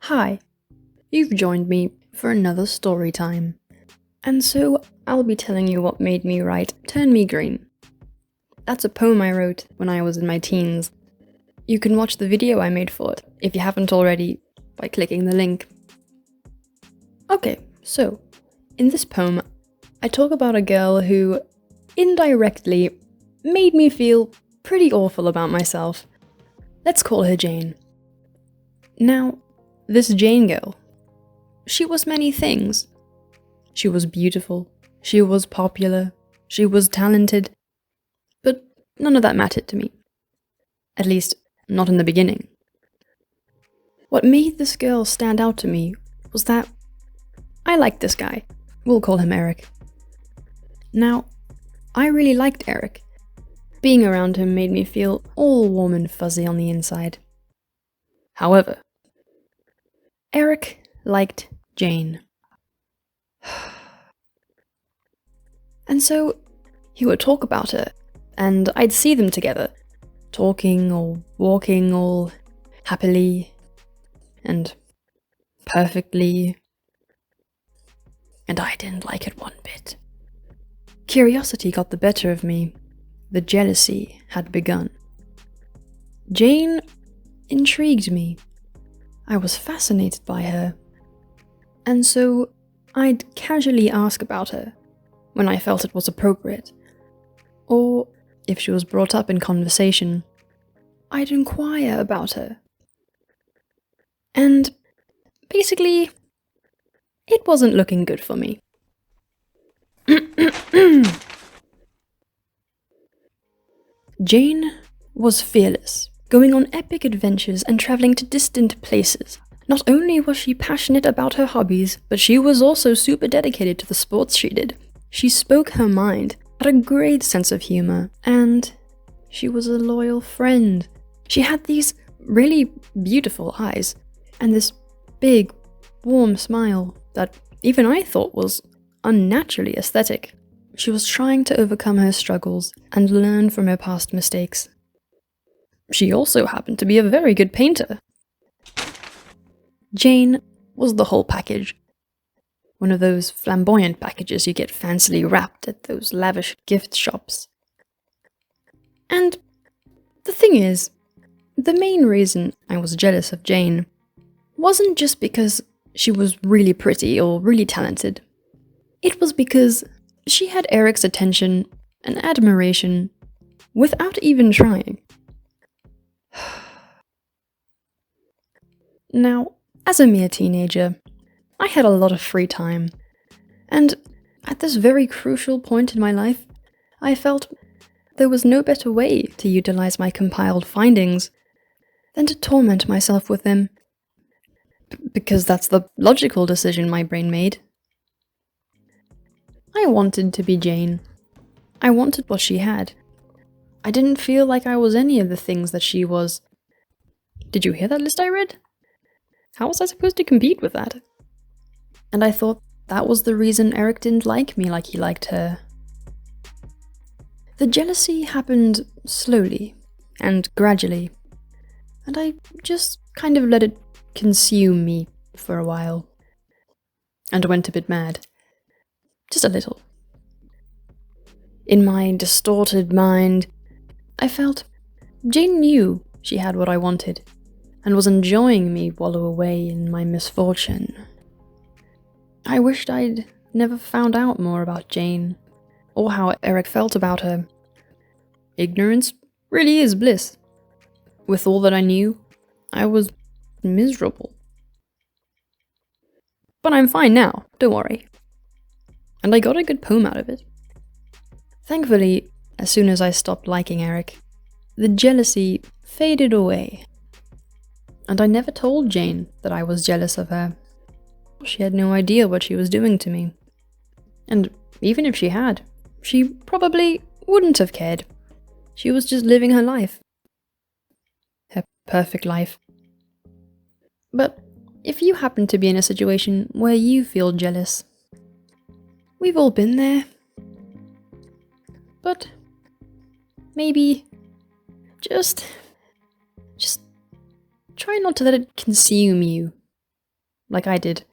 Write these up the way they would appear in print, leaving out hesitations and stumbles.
Hi, you've joined me for another story time. And so I'll be telling you what made me write Turn Me Green. That's a poem I wrote when I was in my teens. You can watch the video I made for it, if you haven't already, by clicking the link. Okay, so, in this poem, I talk about a girl who, indirectly, made me feel pretty awful about myself. Let's call her Jane. Now, this Jane girl, she was many things. She was beautiful, she was popular, she was talented, but none of that mattered to me. At least, not in the beginning. What made this girl stand out to me was that I liked this guy. We'll call him Eric. Now, I really liked Eric. Being around him made me feel all warm and fuzzy on the inside. However, Eric liked Jane. And so, he would talk about her, and I'd see them together, talking or walking all happily and perfectly. And I didn't like it one bit. Curiosity got the better of me. The jealousy had begun. Jane intrigued me. I was fascinated by her. And so I'd casually ask about her when I felt it was appropriate. Or, if she was brought up in conversation, I'd inquire about her. And basically, it wasn't looking good for me. Jane was fearless, going on epic adventures and traveling to distant places. Not only was she passionate about her hobbies, but she was also super dedicated to the sports she did. She spoke her mind, had a great sense of humor, and she was a loyal friend. She had these really beautiful eyes, and this big, warm smile that even I thought was unnaturally aesthetic. She was trying to overcome her struggles and learn from her past mistakes. She also happened to be a very good painter. Jane was the whole package. One of those flamboyant packages you get fancily wrapped at those lavish gift shops. And the thing is, the main reason I was jealous of Jane wasn't just because she was really pretty or really talented. It was because she had Eric's attention and admiration without even trying. Now, as a mere teenager, I had a lot of free time, and at this very crucial point in my life, I felt there was no better way to utilize my compiled findings than to torment myself with them. Because that's the logical decision my brain made. I wanted to be Jane. I wanted what she had. I didn't feel like I was any of the things that she was. Did you hear that list I read? How was I supposed to compete with that? And I thought that was the reason Eric didn't like me like he liked her. The jealousy happened slowly and gradually, and I just kind of let it consume me for a while. And went a bit mad. Just a little. In my distorted mind, I felt Jane knew she had what I wanted, and was enjoying me wallow away in my misfortune. I wished I'd never found out more about Jane, or how Eric felt about her. Ignorance really is bliss. With all that I knew, I was miserable. But I'm fine now, don't worry. And I got a good poem out of it. Thankfully, as soon as I stopped liking Eric, the jealousy faded away. And I never told Jane that I was jealous of her. She had no idea what she was doing to me. And even if she had, she probably wouldn't have cared. She was just living her life. Her perfect life. But if you happen to be in a situation where you feel jealous, we've all been there. But maybe just try not to let it consume you like I did.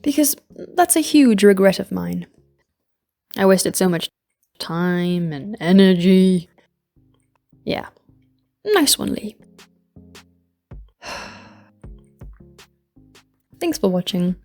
Because that's a huge regret of mine. I wasted so much time and energy. Yeah. Nice one, Lee. Thanks for watching.